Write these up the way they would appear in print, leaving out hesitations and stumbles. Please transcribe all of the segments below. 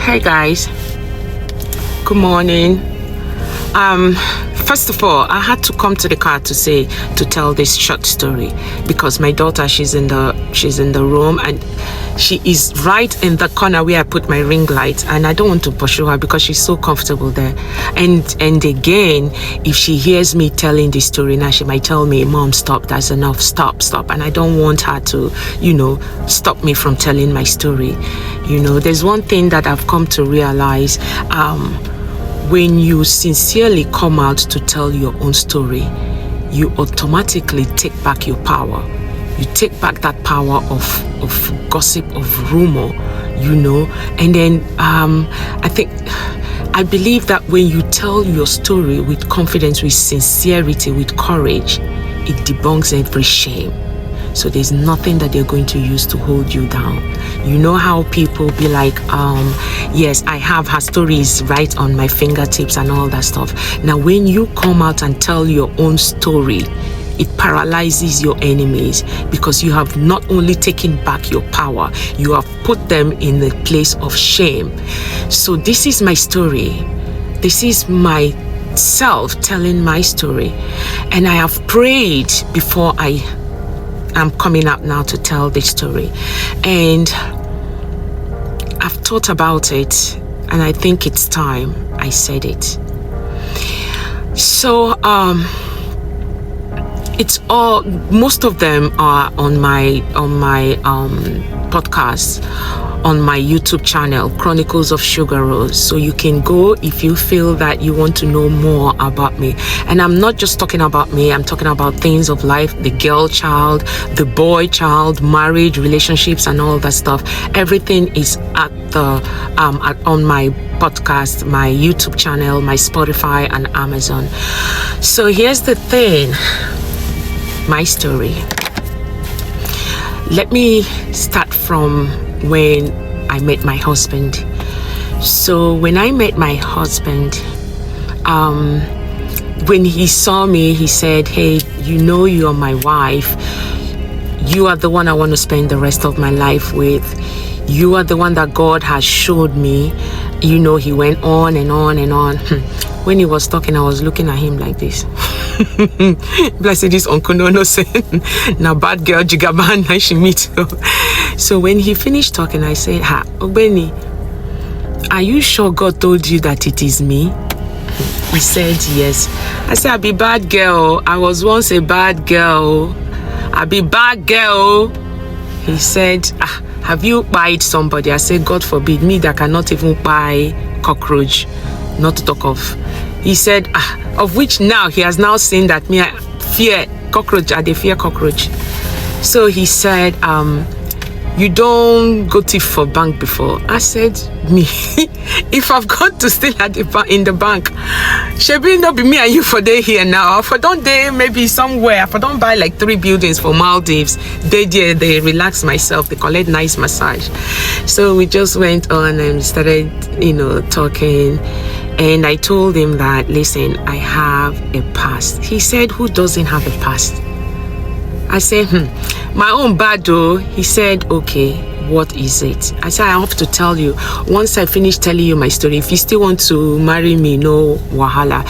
Hey guys, good morning. First of all, I had to come to the car to tell this short story because my daughter, she's in the room and she is right in the corner where I put my ring light, and I don't want to pursue her because she's so comfortable there. And again, if she hears me telling this story now, she might tell me, "Mom, stop, that's enough, stop." And I don't want her to, stop me from telling my story. There's one thing that I've come to realize. When you sincerely come out to tell your own story, you automatically take back your power. You take back that power of gossip, of rumor, and then I believe that when you tell your story with confidence, with sincerity, with courage, it debunks every shame. So there's nothing that they're going to use to hold you down. You know how people be like, yes, I have her stories right on my fingertips and all that stuff. Now, when you come out and tell your own story, it paralyzes your enemies because you have not only taken back your power, you have put them in a place of shame. So this is my story. This is myself telling my story. And I have prayed before I'm coming up now to tell this story, and I've thought about it, and I think it's time I said it. So it's all, most of them are on my podcast, on my YouTube channel, Chronicles of Sugar Rose. So you can go if you feel that you want to know more about me. And I'm not just talking about me, I'm talking about things of life, the girl child, the boy child, marriage, relationships, and all that stuff. Everything is at on my podcast, my YouTube channel, my Spotify, and Amazon. So here's the thing, my story. Let me start from when I met my husband. So when I met my husband, when he saw me, he said, "Hey, you are my wife. You are the one I want to spend the rest of my life with. You are the one that God has showed me." He went on and on and on. When he was talking, I was looking at him like this. Blessed is Uncle Nono saying, "Now bad girl, jigaban, I should meet." So when he finished talking, I said, "Obeni, are you sure God told you that it is me?" He said, "Yes." I said, "I be bad girl. I was once a bad girl. I be bad girl." He said, "Have you bite somebody?" I said, "God forbid, me that cannot even buy cockroach, not to talk of." He said, "Of which now he has now seen that me I fear cockroach. I fear cockroach." So he said, "You don't go thief for bank before?" I said, "Me, if I've got to steal in the bank, shebi not be me and you for day here now. For don't day maybe somewhere. For don't buy like 3 buildings for Maldives. They relax myself. They collect nice massage." So we just went on and started, talking. And I told him that, "Listen, I have a past." He said, "Who doesn't have a past?" I said, "My own bad though." He said, "Okay, what is it?" I said, "I have to tell you. Once I finish telling you my story, if you still want to marry me, no wahala."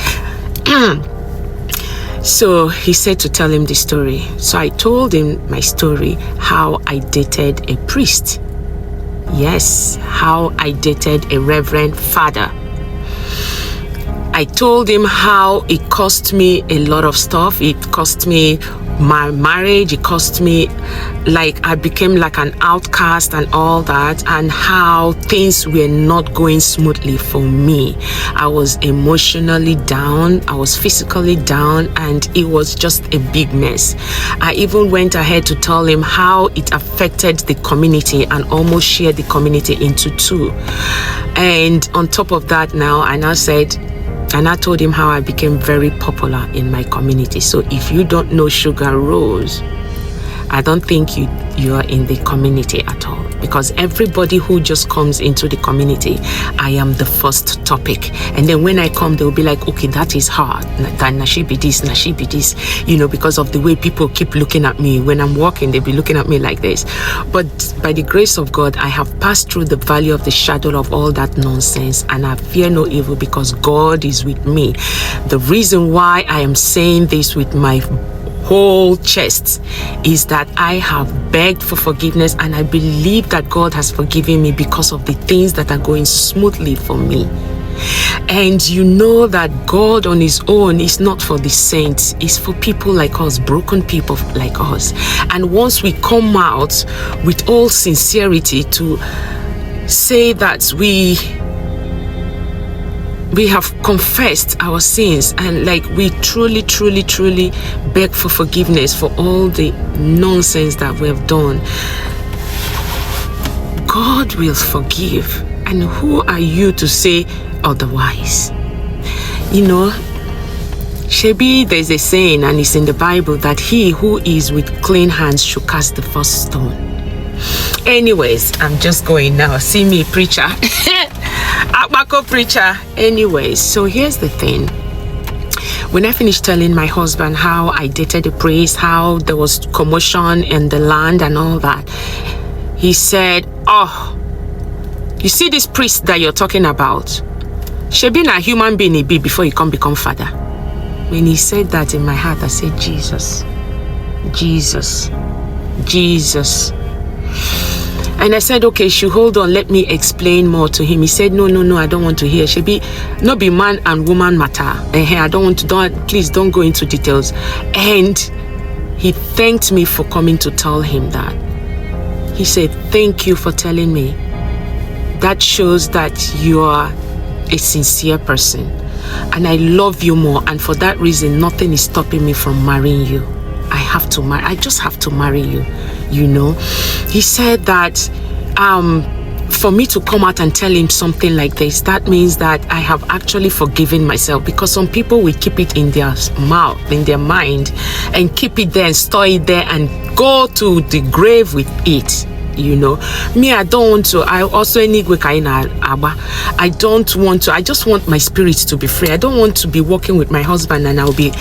So he said to tell him the story. So I told him my story, how I dated a priest. Yes, how I dated a reverend father. I told him how it cost me a lot of stuff. It cost me my marriage. It cost me, like, I became like an outcast and all that, and how things were not going smoothly for me. I was emotionally down. I was physically down, and it was just a big mess. I even went ahead to tell him how it affected the community and almost shared the community into two. And on top of that, now I told him how I became very popular in my community. So if you don't know Sugar Rose, I don't think you are in the community at all. because everybody who just comes into the community, I am the first topic. And then when I come, they'll be like, okay, that is hard. That she be this, she be this, because of the way people keep looking at me. When I'm walking, they'll be looking at me like this. But by the grace of God, I have passed through the valley of the shadow of all that nonsense, and I fear no evil because God is with me. The reason why I am saying this with my whole chest is that I have begged for forgiveness, and I believe that God has forgiven me because of the things that are going smoothly for me. And you know that God on his own is not for the saints, it's for people like us, broken people like us. And once we come out with all sincerity to say that we have confessed our sins, and like we truly beg for forgiveness for all the nonsense that we have done, God will forgive. And who are you to say otherwise? Shebi, there's a saying, and it's in the Bible, that he who is with clean hands should cast the first stone. Anyways, I'm just going now. See me, preacher. Akbako preacher. Anyways, so here's the thing. When I finished telling my husband how I dated a priest, how there was commotion in the land and all that, he said, oh, you see this priest that you're talking about? Shebi na human being he be before he can become father. When he said that, in my heart, I said, Jesus. And I said, okay, hold on, let me explain more to him. He said, no, I don't want to hear. Shebi, no be man and woman matter. I don't want to, please don't go into details. And he thanked me for coming to tell him that. He said, thank you for telling me. That shows that you are a sincere person. And I love you more. And for that reason, nothing is stopping me from marrying you. I just have to marry you, He said that for me to come out and tell him something like this, that means that I have actually forgiven myself, because some people will keep it in their mouth, in their mind, and keep it there and store it there and go to the grave with it. Me, I don't want to. I also I don't want to. I just want my spirit to be free. I don't want to be walking with my husband and I'll be,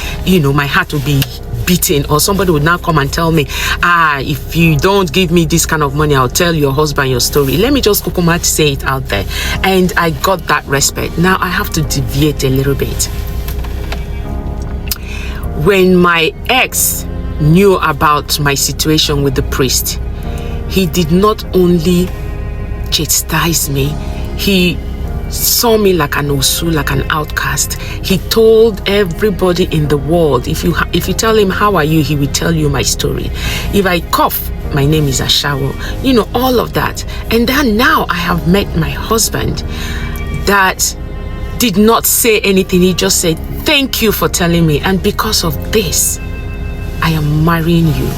my heart will be beaten, or somebody would now come and tell me, if you don't give me this kind of money, I'll tell your husband your story. Let me just say it out there. And I got that respect. Now I have to deviate a little bit. When my ex knew about my situation with the priest, he did not only chastise me, he saw me like an osu, like an outcast. He told everybody in the world, if you tell him how are you, he will tell you my story. If I cough, my name is Ashawo. All of that. And then now I have met my husband that did not say anything. He just said, thank you for telling me. And because of this, I am marrying you.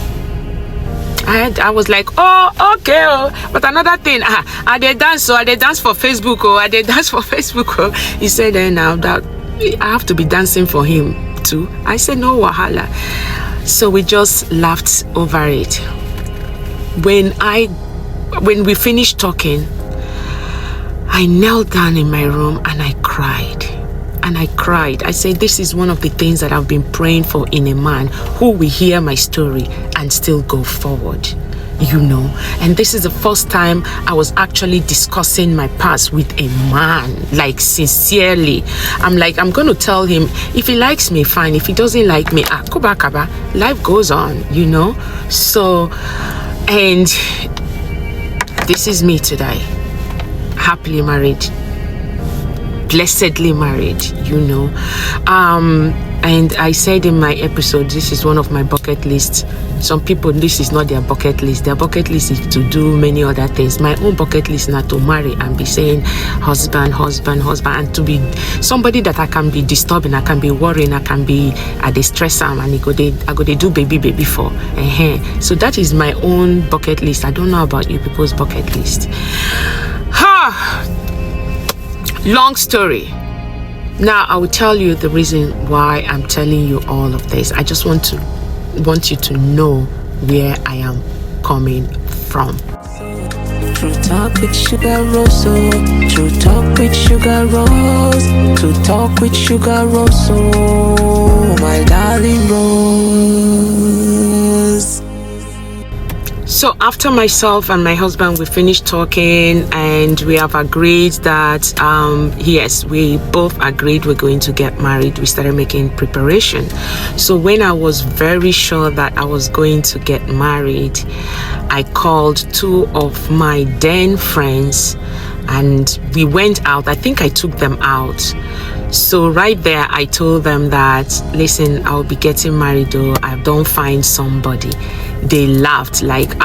I was like, oh, okay, but another thing, I dance for Facebook, I dance for Facebook. He said, now that I have to be dancing for him too. I said, no wahala. So we just laughed over it. When we finished talking, I knelt down in my room and I cried. I said, this is one of the things that I've been praying for in a man who will hear my story and still go forward, And this is the first time I was actually discussing my past with a man, like sincerely. I'm going to tell him, if he likes me, fine. If he doesn't like me, kubakaba, life goes on, So, and this is me today, happily married. Blessedly married, and I said in my episode, this is one of my bucket lists. Some people, this is not their bucket list. Their bucket list is to do many other things. My own bucket list is not to marry and be saying husband, and to be somebody that I can be disturbing, I can be worrying, I can be at the stress and I go to do baby for. So that is my own bucket list. I don't know about you people's bucket list. Long story. Now I will tell you the reason why I'm telling you all of this. I just want you to know where I am coming from. True talk with Sugar Rose, oh. True talk with Sugar Rose. True talk with Sugar Rose, oh, my darling Rose. So after myself and my husband, we finished talking and we have agreed that, yes, we both agreed we're going to get married. We started making preparation. So when I was very sure that I was going to get married, I called two of my then friends and we went out. I think I took them out. So right there, I told them that, listen, I'll be getting married though. I don't find somebody. They laughed like,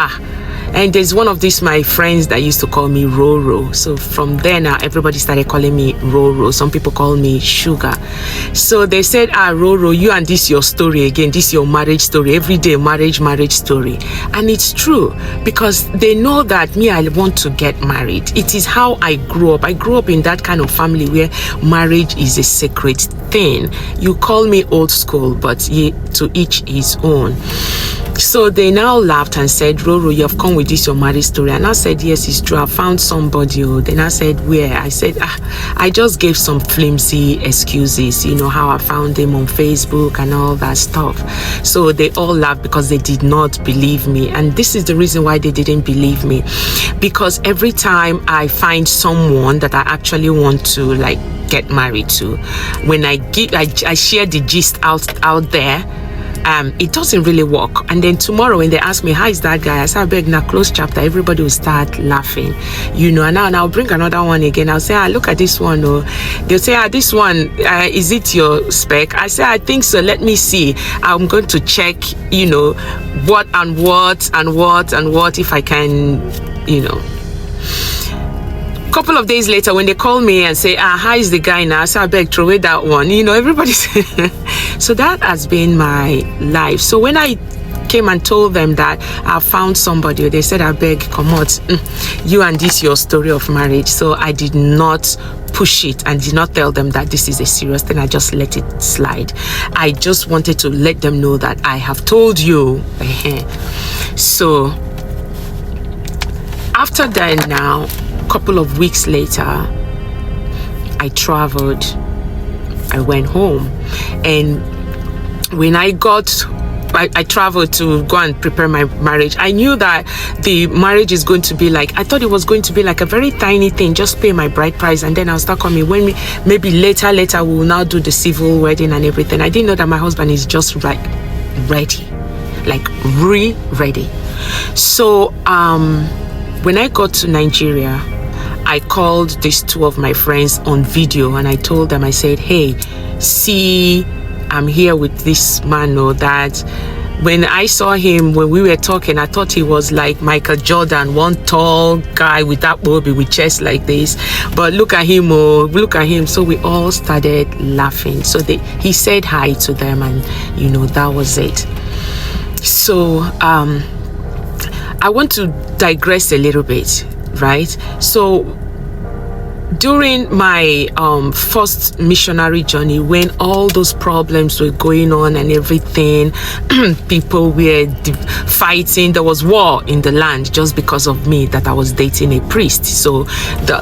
and there's one of these my friends that used to call me Roro. So from there now, everybody started calling me Roro. Some people call me Sugar. So they said, Roro, you and this your story again. This your marriage story. Every day, marriage story. And it's true because they know that me, I want to get married. It is how I grew up. I grew up in that kind of family where marriage is a sacred thing. You call me old school, but to each his own. So they now laughed and said, Roro, you have come with this your marriage story. And I said, yes, it's true. I found somebody. Then I said, where? I said, I just gave some flimsy excuses, you know, how I found him on Facebook and all that stuff. So they all laughed because they did not believe me. And this is the reason why they didn't believe me. Because every time I find someone that I actually want to like get married to, when I share the gist out there, it doesn't really work. And then tomorrow when they ask me, how is that guy? I say, I beg, now close chapter. Everybody will start laughing, you know. And now I'll bring another one again. I'll say, look at this one. Oh, they'll say, this one, is it your spec? I say, I think so. Let me see. I'm going to check, you know, what if I can, you know. Couple of days later, when they call me and say, how is the guy now? So I beg, throw away that one. You know, everybody's. So that has been my life. So when I came and told them that I found somebody, they said, I beg, come out. You and this your story of marriage. So I did not push it and did not tell them that this is a serious thing. I just let it slide. I just wanted to let them know that I have told you. So after that now, couple of weeks later, I traveled. I went home, and when I traveled to go and prepare my marriage. I knew that the marriage is going to be like, I thought it was going to be like a very tiny thing, just pay my bride price and then I'll start coming. When maybe later we will now do the civil wedding and everything. I didn't know that my husband is just like ready, like ready. So when I got to Nigeria, I called these two of my friends on video and I told them, I said, hey, see, I'm here with this man, or that when I saw him, when we were talking, I thought he was like Michael Jordan, one tall guy with that bobby with chest like this. But look at him, look at him. So we all started laughing. So he said hi to them, and you know, that was it. So I want to digress a little bit, right? So during my first missionary journey, when all those problems were going on and everything, people were fighting, there was war in the land just because of me, that I was dating a priest. So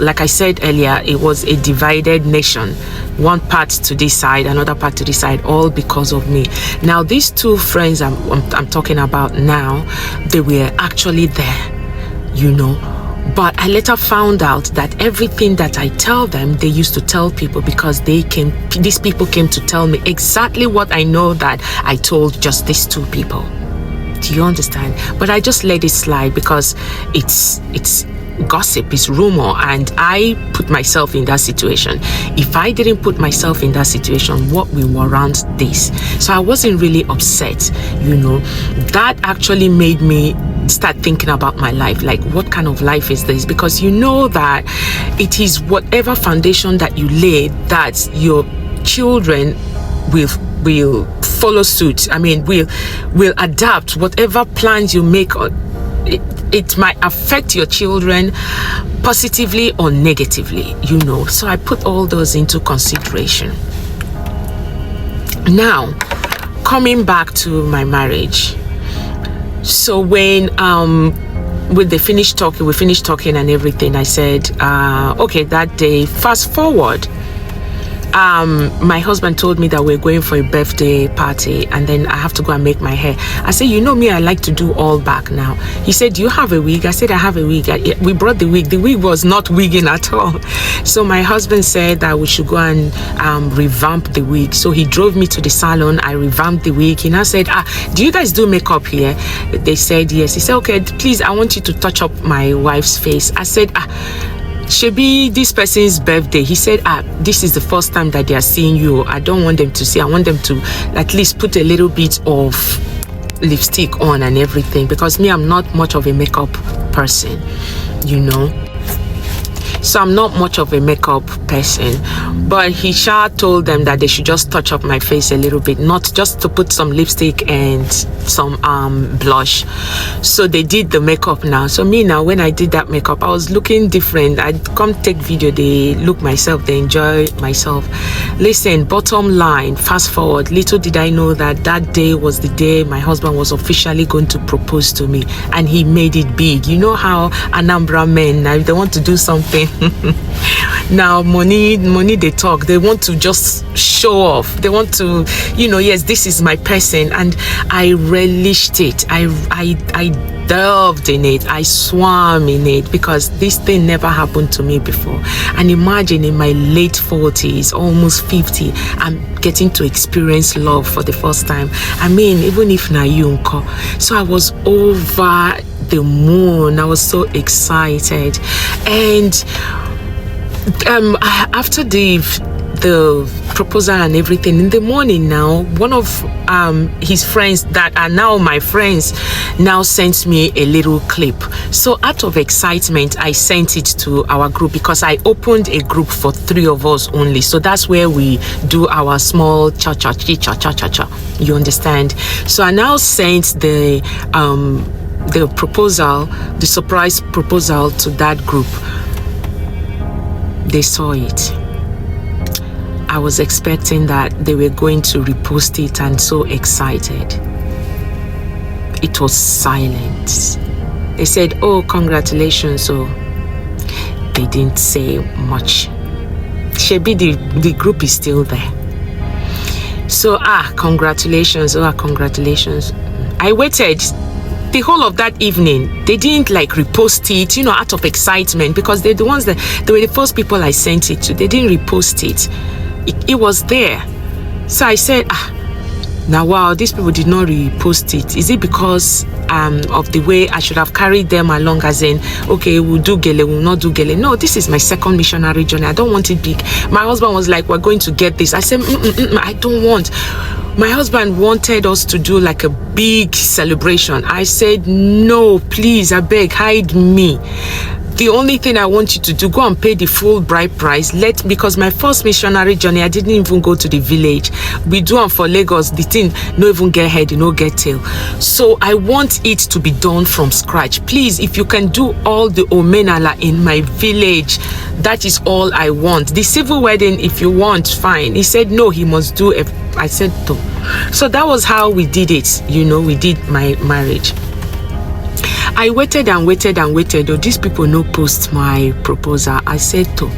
like I said earlier, it was a divided nation, one part to this side, another part to this side, all because of me. Now these two friends I'm talking about now, they were actually there, you know. But I later found out that everything that I tell them, they used to tell people, because these people came to tell me exactly what I know that I told just these two people. Do you understand? But I just let it slide because it's gossip, it's rumor, and I put myself in that situation. If I didn't put myself in that situation, what will warrant this? So I wasn't really upset, you know. That actually made me start thinking about my life, like what kind of life is this? Because you know that it is whatever foundation that you lay that your children will follow suit. I mean, will adapt whatever plans you make. It might affect your children positively or negatively, you know. So I put all those into consideration. Now, coming back to my marriage. So when we finished talking and everything, I said, okay, that day, fast forward. My husband told me that we're going for a birthday party and then I have to go and make my hair. I said, you know me, I like to do all back now. He said, do you have a wig? I said, I have a wig. We brought the wig. The wig was not wigging at all. So my husband said that we should go and revamp the wig. So he drove me to the salon. I revamped the wig. He now said, do you guys do makeup here? They said yes. He said, okay, please, I want you to touch up my wife's face. I said, should be this person's birthday. He said, this is the first time that they are seeing you. I don't want them to see. I want them to at least put a little bit of lipstick on and everything, because me, I'm not much of a makeup person, you know. So I'm not much of a makeup person, but he told them that they should just touch up my face a little bit, not just to put some lipstick and some blush. So they did the makeup now. So me now, when I did that makeup, I was looking different. I'd come take video, they look myself, they enjoy myself. Listen, bottom line, fast forward, little did I know that that day was the day my husband was officially going to propose to me, and he made it big. You know how Anambra men, now if they want to do something, now money they talk, they want to just show off, they want to, you know, yes, this is my person. And I relished it. I delved in it, I swam in it, because this thing never happened to me before. And imagine, in my late 40s, almost 50, I'm getting to experience love for the first time. I mean, even if na yunko. So I was over the moon. I was so excited. And after the proposal and everything, in the morning now, one of his friends that are now my friends now sent me a little clip. So out of excitement, I sent it to our group, because I opened a group for 3 of us only. So that's where we do our small cha-cha. You understand? So I now sent the proposal, the surprise proposal, to that group. They saw it. I was expecting that they were going to repost it, and so excited. It was silent. They said, oh, congratulations. So they didn't say much. Shebi, the group is still there. So, congratulations. Congratulations. I waited the whole of that evening. They didn't like repost it, you know, out of excitement, because they're the ones that, they were the first people I sent it to. They didn't repost it. It was there. So I said, now wow, these people did not repost it. Is it because of the way I should have carried them along, as in, okay, we'll do gele, we'll not do gele? No, this is my second missionary journey. I don't want it big. My husband was like, we're going to get this. I said, I don't want. My husband wanted us to do like a big celebration. I said, no, please, I beg, hide me. The only thing I want you to do, go and pay the full bride price. Because my first missionary journey, I didn't even go to the village. We do them for Lagos. The thing no even get head, no get tail. So I want it to be done from scratch. Please, if you can do all the omenala in my village, that is all I want. The civil wedding, if you want, fine. He said no, he must do it. I said no. So that was how we did it. You know, we did my marriage. I waited and waited and waited. Oh, these people no post my proposal. I said to.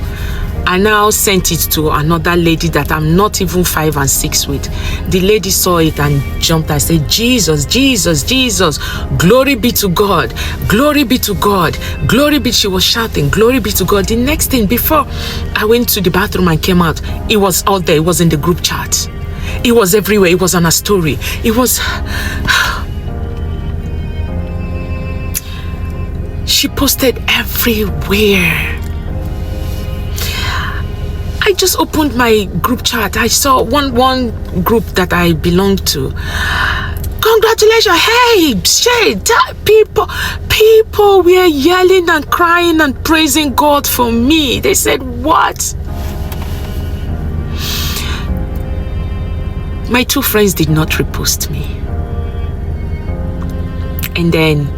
I now sent it to another lady that I'm not even 5 and 6 with. The lady saw it and jumped. I said, Jesus, Jesus, Jesus, glory be to God, glory be to God, glory be. She was shouting, glory be to God. The next thing, before I went to the bathroom and came out, it was out there. It was in the group chat. It was everywhere. It was on a story. It was... She posted everywhere. I just opened my group chat. I saw one group that I belong to. Congratulations. Hey, shit, people were yelling and crying and praising God for me. They said, what? My 2 friends did not repost me. And then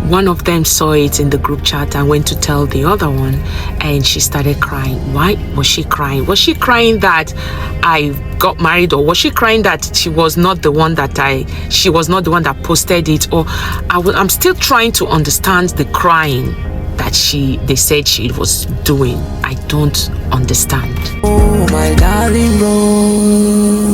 one of them saw it in the group chat and went to tell the other one, and she started crying. Why was she crying? Was she crying that I got married, or was she crying that she was not the one that posted it? Or I'm still trying to understand the crying that they said she was doing. I don't understand. Oh, my darling Rose.